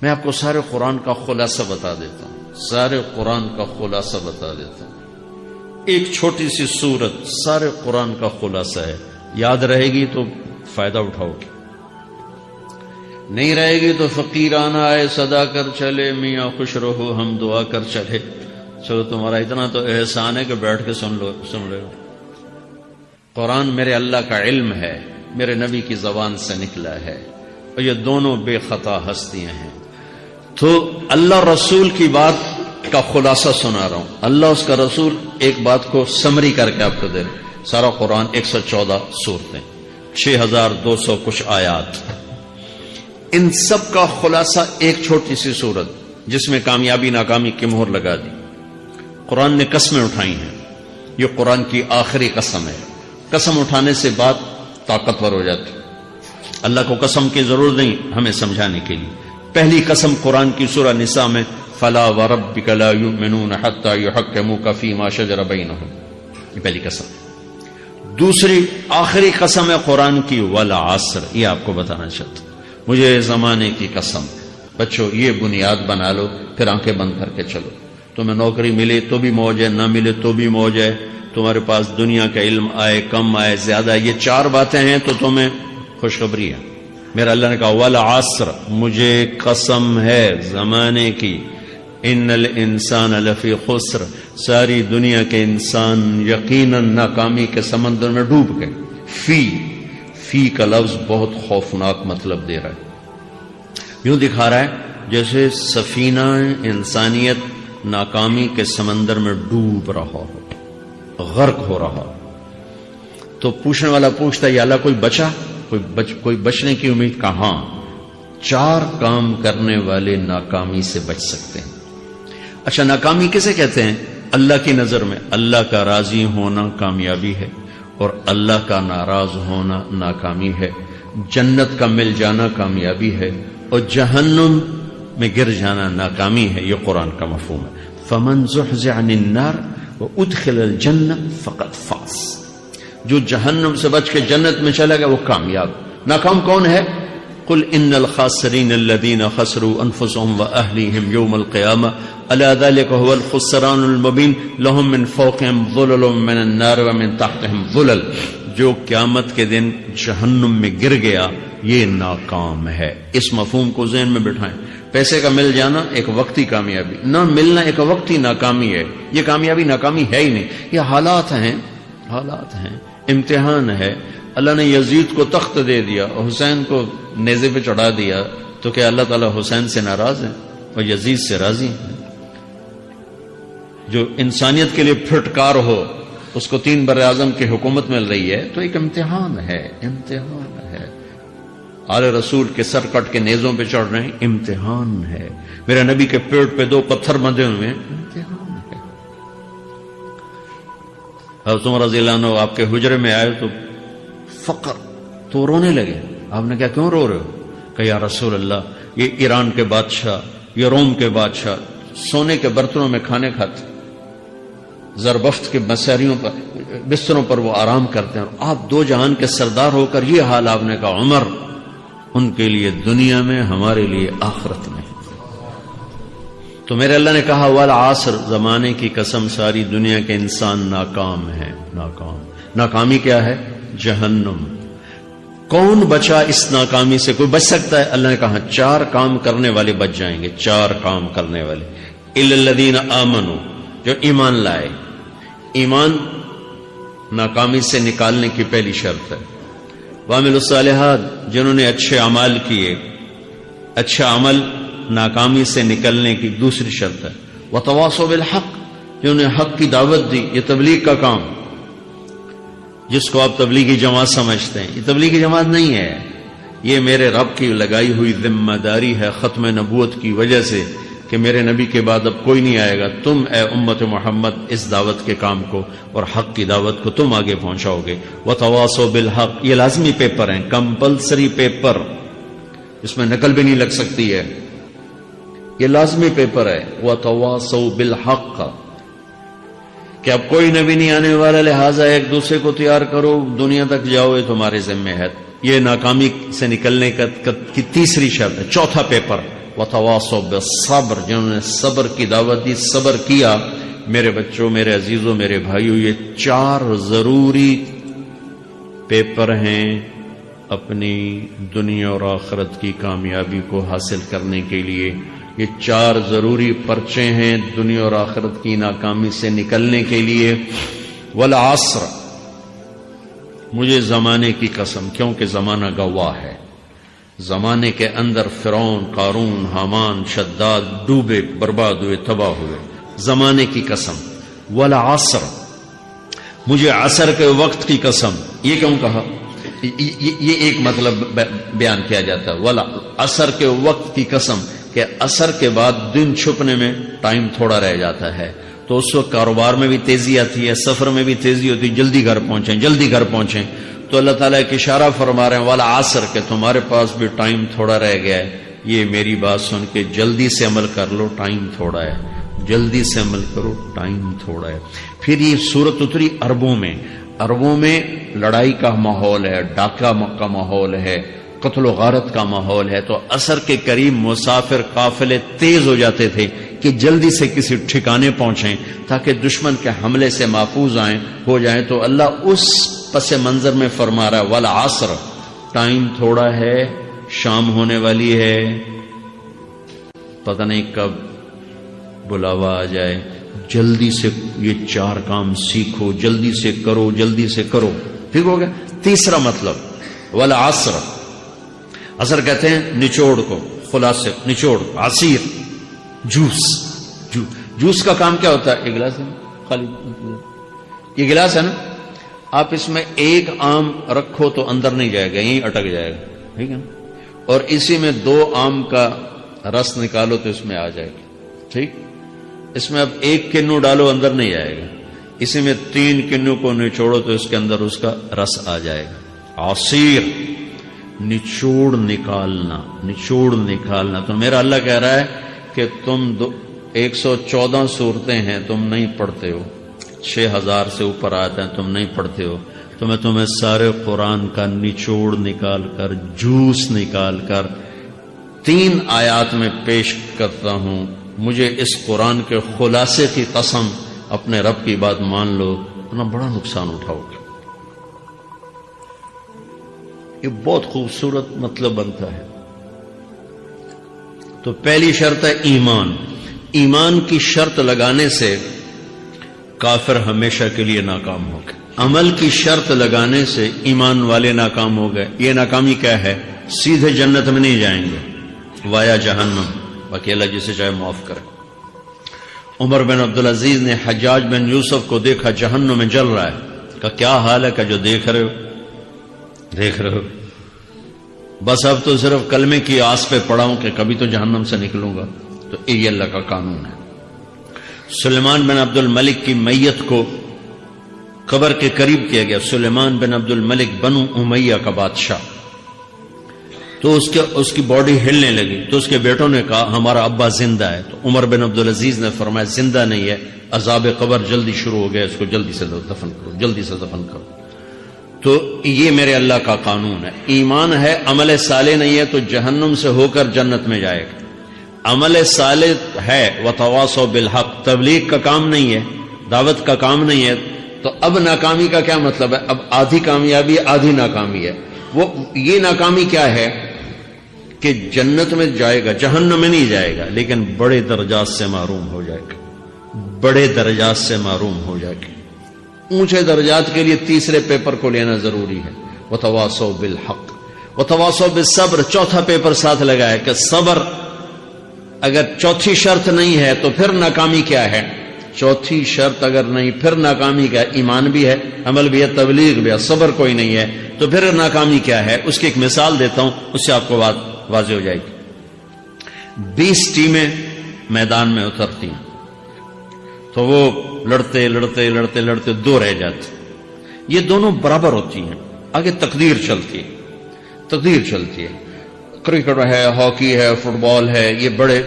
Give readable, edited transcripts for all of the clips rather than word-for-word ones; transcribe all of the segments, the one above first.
میں آپ کو سارے قرآن کا خلاصہ بتا دیتا ہوں، سارے قرآن کا خلاصہ بتا دیتا ہوں۔ ایک چھوٹی سی سورت سارے قرآن کا خلاصہ ہے، یاد رہے گی تو فائدہ اٹھاؤ گے، نہیں رہے گی تو فقیرانہ آئے صدا کر چلے، میاں خوش رہو ہم دعا کر چلے۔ چلو تمہارا اتنا تو احسان ہے کہ بیٹھ کے سن لو۔ قرآن میرے اللہ کا علم ہے، میرے نبی کی زبان سے نکلا ہے، اور یہ دونوں بے خطا ہستیاں ہیں۔ تو اللہ رسول کی بات کا خلاصہ سنا رہا ہوں، اللہ اس کا رسول ایک بات کو سمری کر کے آپ کو دے رہے۔ سارا قرآن 114 سورتیں، 6200 کچھ آیات، ان سب کا خلاصہ ایک چھوٹی سی سورت جس میں کامیابی ناکامی کی مہر لگا دی۔ قرآن نے قسمیں اٹھائی ہیں، یہ قرآن کی آخری قسم ہے۔ قسم اٹھانے سے بات طاقتور ہو جاتی، اللہ کو قسم کی ضرورت نہیں ہمیں سمجھانے کے لیے۔ پہلی قسم قرآن کی سورہ نساء میں فلا وربک لا یؤمنون حتی یحکموک فیما شجر بینہم، یہ پہلی قسم۔ دوسری آخری قسم ہے قرآن کی والعصر، یہ آپ کو بتانا چاہتا ہوں، مجھے زمانے کی قسم۔ بچوں یہ بنیاد بنا لو، پھر آنکھیں بند کر کے چلو۔ تمہیں نوکری ملے تو بھی موج ہے، نہ ملے تو بھی موج ہے، تمہارے پاس دنیا کا علم آئے کم آئے زیادہ، یہ چار باتیں ہیں تو تمہیں خوشخبری ہے۔ میرا اللہ نے کہا والعصر، مجھے قسم ہے زمانے کی، ان الانسان لفی خسر، ساری دنیا کے انسان یقیناً ناکامی کے سمندر میں ڈوب گئے۔ فی کا لفظ بہت خوفناک مطلب دے رہا ہے، یوں دکھا رہا ہے جیسے سفینہ انسانیت ناکامی کے سمندر میں ڈوب رہا ہو، غرق ہو رہا۔ تو پوچھنے والا پوچھتا ہے یا اللہ کوئی بچا، کوئی بچنے کی امید؟ کہاں؟ چار کام کرنے والے ناکامی سے بچ سکتے ہیں۔ اچھا ناکامی کسے کہتے ہیں؟ اللہ کی نظر میں اللہ کا راضی ہونا کامیابی ہے، اور اللہ کا ناراض ہونا ناکامی ہے۔ جنت کا مل جانا کامیابی ہے، اور جہنم میں گر جانا ناکامی ہے، یہ قرآن کا مفہوم ہے۔ فمن زحزح عن النار وادخل الجنہ فقد فاز، جو جہنم سے بچ کے جنت میں چلا گیا وہ کامیاب۔ ناکام کون ہے؟ قل ان الخاسرین الذین خسروا انفسهم واہلیہم یوم القیامہ الا ذلک هو الخسران المبین لهم من فوقهم ظلل من النار ومن تحتهم ظلل، جو قیامت کے دن جہنم میں گر گیا یہ ناکام ہے۔ اس مفہوم کو ذہن میں بٹھائیں۔ پیسے کا مل جانا ایک وقتی کامیابی، نہ ملنا ایک وقتی ناکامی ہے۔ یہ کامیابی ناکامی ہے ہی نہیں، یہ حالات ہیں، امتحان ہے۔ اللہ نے یزید کو تخت دے دیا اور حسین کو نیزے پہ چڑھا دیا، تو کیا اللہ تعالیٰ حسین سے ناراض ہے اور یزید سے راضی ہے؟ جو انسانیت کے لیے پھٹکار ہو اس کو 3 براعظم کی حکومت مل رہی ہے، تو ایک امتحان ہے۔ آل رسول کے سر کٹ کے نیزوں پہ چڑھ رہے ہیں، امتحان ہے۔ میرے نبی کے پیٹ پہ 2 پتھر بندھے ہوئے ہیں، امتحان ہے۔ حضرت عمر رضی اللہ عنہ آپ کے حجرے میں آئے تو فقر، تو رونے لگے۔ آپ نے کہا کیوں رو رہے ہو؟ کہ یا رسول اللہ یہ ایران کے بادشاہ، یہ روم کے بادشاہ سونے کے برتنوں میں کھانے کھاتے، زربفت کے بستروں پر وہ آرام کرتے ہیں، اور آپ 2 جہان کے سردار ہو کر یہ حال۔ آپ نے کہا عمر ان کے لیے دنیا میں، ہمارے لیے آخرت میں۔ تو میرے اللہ نے کہا والعصر، زمانے کی قسم ساری دنیا کے انسان ناکام ہے، ناکامی کیا ہے؟ جہنم۔ کون بچا اس ناکامی سے؟ کوئی بچ سکتا ہے؟ اللہ نے کہا 4 کام کرنے والے بچ جائیں گے، 4 کام کرنے والے۔ الا الذین آمنوا، جو ایمان لائے۔ ایمان ناکامی سے نکالنے کی پہلی شرط ہے۔ وعملوا الصالحات، جنہوں نے اچھے اعمال کیے، اچھا عمل ناکامی سے نکلنے کی دوسری شرط ہے۔ وتواصوا بالحق، جنہوں نے حق کی دعوت دی، یہ تبلیغ کا کام، جس کو آپ تبلیغی جماعت سمجھتے ہیں، یہ تبلیغی جماعت نہیں ہے، یہ میرے رب کی لگائی ہوئی ذمہ داری ہے ختم نبوت کی وجہ سے کہ میرے نبی کے بعد اب کوئی نہیں آئے گا۔ تم اے امت محمد اس دعوت کے کام کو اور حق کی دعوت کو تم آگے پہنچاؤ گے۔ وتواصوا بالحق، یہ لازمی پیپر ہیں، کمپلسری پیپر، اس میں نقل بھی نہیں لگ سکتی ہے، یہ لازمی پیپر ہے۔ وتواصوا بالحق، کہ اب کوئی نبی نہیں آنے والا، لہٰذا ایک دوسرے کو تیار کرو، دنیا تک جاؤ، یہ تمہارے ذمہ ہے۔ یہ ناکامی سے نکلنے کی تیسری شرط ہے۔ چوتھا پیپر وتواصوا بالصبر، جنہوں نے صبر کی دعوت دی، صبر کیا۔ میرے بچوں، میرے عزیزوں، میرے بھائیوں، یہ 4 ضروری پیپر ہیں اپنی دنیا اور آخرت کی کامیابی کو حاصل کرنے کے لیے۔ یہ 4 ضروری پرچے ہیں دنیا اور آخرت کی ناکامی سے نکلنے کے لیے۔ والعصر، مجھے زمانے کی قسم، کیونکہ زمانہ گواہ ہے۔ زمانے کے اندر فرعون، قارون، حامان، شداد ڈوبے، برباد ہوئے، تباہ ہوئے۔ زمانے کی قسم۔ والعصر، مجھے عصر کے وقت کی قسم۔ یہ کیوں کہا؟ یہ ایک مطلب بیان کیا جاتا ہے، والعصر کے وقت کی قسم، کہ عصر کے بعد دن چھپنے میں ٹائم تھوڑا رہ جاتا ہے، تو اس وقت کاروبار میں بھی تیزی آتی ہے، سفر میں بھی تیزی ہوتی ہے، جلدی گھر پہنچیں، جلدی گھر پہنچیں۔ تو اللہ تعالیٰ ایک اشارہ فرما رہے ہیں والعصر، کہ تمہارے پاس بھی ٹائم تھوڑا رہ گیا ہے، یہ میری بات سن کے جلدی سے عمل کر لو، ٹائم تھوڑا ہے، جلدی سے عمل کرو، ٹائم تھوڑا ہے۔ پھر یہ سورت اتری عربوں میں، عربوں میں لڑائی کا ماحول ہے، ڈاکہ کا ماحول ہے، قتل و غارت کا ماحول ہے، تو عصر کے قریب مسافر قافلے تیز ہو جاتے تھے کہ جلدی سے کسی ٹھکانے پہنچیں تاکہ دشمن کے حملے سے محفوظ ہو جائیں۔ تو اللہ اس پس منظر میں فرما رہا ہے والعصر، ٹائم تھوڑا ہے، شام ہونے والی ہے، پتہ نہیں کب بلاوا آ جائے، جلدی سے یہ 4 کام سیکھو، جلدی سے کرو، جلدی سے کرو۔ ٹھیک ہو گیا؟ تیسرا مطلب والعصر، عصر کہتے ہیں نچوڑ کو، خلاصے، نچوڑ، عصیر، جوس کا کام کیا ہوتا ہے؟ یہ گلاس ہے خالی، یہ گلاس ہے نا، آپ اس میں 1 آم رکھو تو اندر نہیں جائے گا، یہیں اٹک جائے گا، ٹھیک ہے نا، اور اسی میں 2 آم کا رس نکالو تو اس میں آ جائے گا، ٹھیک۔ اس میں اب 1 کنو ڈالو، اندر نہیں آئے گا، اسی میں 3 کنو کو نچوڑو تو اس کے اندر اس کا رس آ جائے گا۔ عصیر، نچوڑ نکالنا، نچوڑ نکالنا۔ تو میرا اللہ کہہ رہا ہے کہ تم 114 صورتیں ہیں، تم نہیں پڑھتے ہو، 6000 سے اوپر آتے ہیں، تم نہیں پڑھتے ہو، تو میں تمہیں سارے قرآن کا نچوڑ نکال کر، جوس نکال کر 3 آیات میں پیش کرتا ہوں۔ مجھے اس قرآن کے خلاصے کی قسم، اپنے رب کی بات مان لو، اتنا بڑا نقصان اٹھاؤ گے۔ یہ بہت خوبصورت مطلب بنتا ہے۔ تو پہلی شرط ہے ایمان۔ ایمان کی شرط لگانے سے کافر ہمیشہ کے لیے ناکام ہو گئے۔ عمل کی شرط لگانے سے ایمان والے ناکام ہو گئے۔ یہ ناکامی کیا ہے؟ سیدھے جنت میں نہیں جائیں گے، وایا جہنم، اکیلا جسے چاہے معاف کرے۔ عمر بن عبدالعزیز نے حجاج بن یوسف کو دیکھا جہنم میں جل رہا ہے، کہا کیا حال ہے؟ کہ جو دیکھ رہے ہو، بس اب تو صرف کلمے کی آس پہ پڑا ہوں کہ کبھی تو جہنم سے نکلوں گا۔ تو یہ اللہ کا قانون ہے۔ سلیمان بن عبد الملک کی میت کو قبر کے قریب کیا گیا۔ سلیمان بن عبد الملک بنو امیہ کا بادشاہ، تو اس کی باڈی ہلنے لگی، تو اس کے بیٹوں نے کہا ہمارا ابا زندہ ہے۔ تو عمر بن عبدالعزیز نے فرمایا زندہ نہیں ہے، عذاب قبر جلدی شروع ہو گیا، اس کو جلدی سے دفن کرو، جلدی سے دفن کرو۔ تو یہ میرے اللہ کا قانون ہے۔ ایمان ہے، عمل صالح نہیں ہے تو جہنم سے ہو کر جنت میں جائے گا۔ عمل صالح ہے، وتواصوا بالحق، تبلیغ کا کام نہیں ہے، دعوت کا کام نہیں ہے، تو اب ناکامی کا کیا مطلب ہے؟ اب آدھی کامیابی آدھی ناکامی ہے۔ وہ یہ ناکامی کیا ہے کہ جنت میں جائے گا، جہنم میں نہیں جائے گا، لیکن بڑے درجات سے محروم ہو جائے گا، بڑے درجات سے محروم ہو جائے گا۔ اونچے درجات کے لیے تیسرے پیپر کو لینا ضروری ہے، وتواصوا بالحق وتواصوا بالصبر۔ چوتھا پیپر ساتھ لگا ہے کہ صبر، اگر چوتھی شرط نہیں ہے تو پھر ناکامی کیا ہے؟ چوتھی شرط اگر نہیں، پھر ناکامی کیا ہے؟ ایمان بھی ہے، عمل بھی ہے، تبلیغ بھی ہے، صبر کوئی نہیں ہے، تو پھر ناکامی کیا ہے؟ اس کی ایک مثال دیتا ہوں، اس سے آپ کو بات واضح ہو جائے گی۔ 20 ٹیمیں میدان میں اترتی ہیں، تو وہ لڑتے لڑتے لڑتے لڑتے 2 رہ جاتے، یہ دونوں برابر ہوتی ہیں، آگے تقدیر چلتی ہے، تقدیر چلتی ہے۔ کرکٹ ہے، ہاکی ہے، فٹ بال ہے، یہ بڑے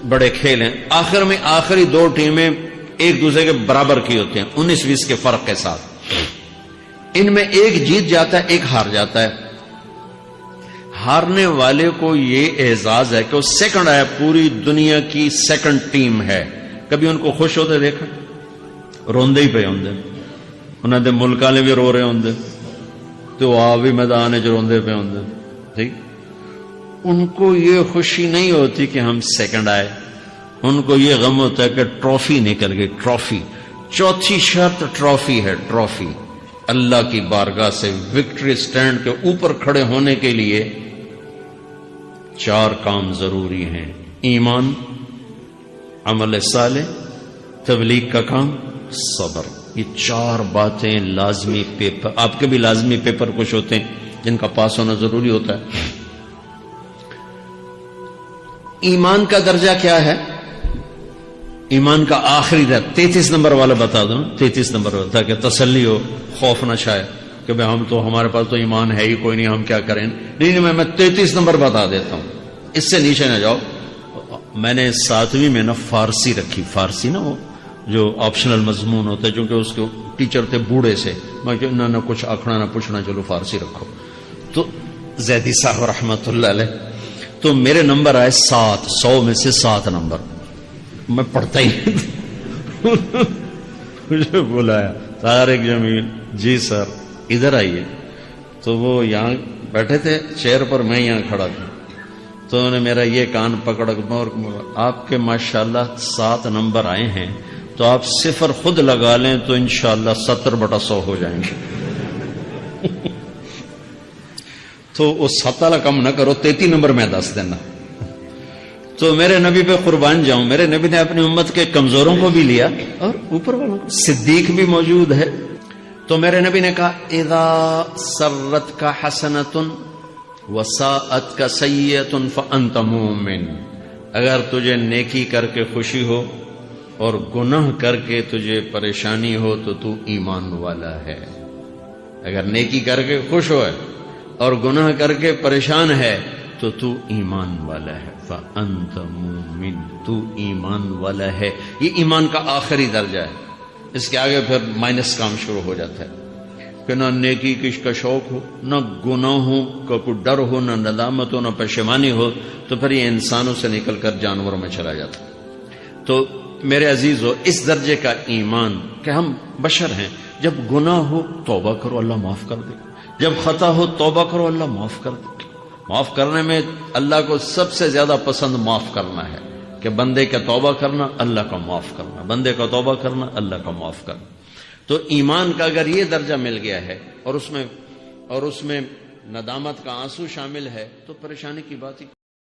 بڑے کھیل ہیں۔ آخر میں آخری 2 ٹیمیں ایک دوسرے کے برابر کی ہوتی ہیں، 19-20 کے فرق کے ساتھ۔ ان میں ایک جیت جاتا ہے، ایک ہار جاتا ہے۔ ہارنے والے کو یہ اعزاز ہے کہ وہ سیکنڈ آیا، پوری دنیا کی سیکنڈ ٹیم ہے. کبھی ان کو خوش ہوتے دیکھا؟ روندے ہی پہ ہوندے، انہوں نے ملک والے بھی رو رہے ہوندے تو آ بھی میدان جو روندے پہ ہوندے. ٹھیک، ان کو یہ خوشی نہیں ہوتی کہ ہم سیکنڈ آئے، ان کو یہ غم ہوتا ہے کہ ٹرافی نکل گئی. ٹرافی، چوتھی شرط ٹرافی ہے. ٹرافی اللہ کی بارگاہ سے وکٹری سٹینڈ کے اوپر کھڑے ہونے کے لیے 4 کام ضروری ہیں: ایمان، عمل صالح، تبلیغ کا کام، صبر. یہ 4 باتیں لازمی پیپر، آپ کے بھی لازمی پیپر کچھ ہوتے ہیں جن کا پاس ہونا ضروری ہوتا ہے. ایمان کا درجہ کیا ہے؟ ایمان کا آخری درجہ 33 نمبر والا بتا دوں. 33 نمبر والا، تاکہ تسلی ہو، خوف نہ چھائے کہ بھئی ہم تو، ہمارے پاس تو ایمان ہے ہی کوئی نہیں، ہم کیا کریں. نہیں، میں 33 نمبر بتا دیتا ہوں، اس سے نیچے نہ جاؤ. میں نے 7ویں میں نا فارسی رکھی. فارسی نا وہ جو آپشنل مضمون ہوتا ہے، چونکہ اس کے ٹیچر تھے بوڑھے سے، میں کہ نہ کچھ آکھنا نہ پوچھنا، چلو فارسی رکھو. تو زیدی صاحب رحمت اللہ علیہ، تو میرے نمبر آئے 7، 100 میں سے 7 نمبر. میں پڑھتا ہی مجھے بلایا طارق جمیل، جی سر ادھر آئیے. تو وہ یہاں بیٹھے تھے چیئر پر، میں یہاں کھڑا تھا. تو انہوں نے میرا یہ کان پکڑ، اور آپ کے ماشاءاللہ 7 نمبر آئے ہیں، تو آپ 0 خود لگا لیں تو انشاءاللہ 70/100 ہو جائیں گے. تو وہ 7 والا کم نہ کرو، 33 نمبر میں 10 دینا. تو میرے نبی پہ قربان جاؤں، میرے نبی نے اپنی امت کے کمزوروں کو بھی لیا اور اوپر والوں کو. صدیق بھی موجود ہے. تو میرے نبی نے کہا اذا سرت کا حسنۃ وساءت کا سیئۃ فانت مومن. اگر تجھے نیکی کر کے خوشی ہو اور گناہ کر کے تجھے پریشانی ہو تو تو ایمان والا ہے. اگر نیکی کر کے خوش ہو اور گناہ کر کے پریشان ہے تو تو ایمان والا ہے. فانت مومن، تو ایمان والا ہے. یہ ایمان کا آخری درجہ ہے. اس کے آگے پھر مائنس کام شروع ہو جاتا ہے کہ نہ نیکی کا شوق ہو، نہ گناہوں کا کوئی ڈر ہو، نہ ندامت ہو، نہ پشیمانی ہو، تو پھر یہ انسانوں سے نکل کر جانوروں میں چلا جاتا. تو میرے عزیزو، اس درجے کا ایمان کہ ہم بشر ہیں، جب گناہ ہو توبہ کرو، اللہ معاف کر دے. جب خطا ہو توبہ کرو، اللہ معاف کر دے. معاف کرنے میں اللہ کو سب سے زیادہ پسند معاف کرنا ہے، کہ بندے کا توبہ کرنا، اللہ کا معاف کرنا، بندے کا توبہ کرنا، اللہ کا معاف کرنا. تو ایمان کا اگر یہ درجہ مل گیا ہے اور اس میں ندامت کا آنسو شامل ہے تو پریشانی کی بات ہی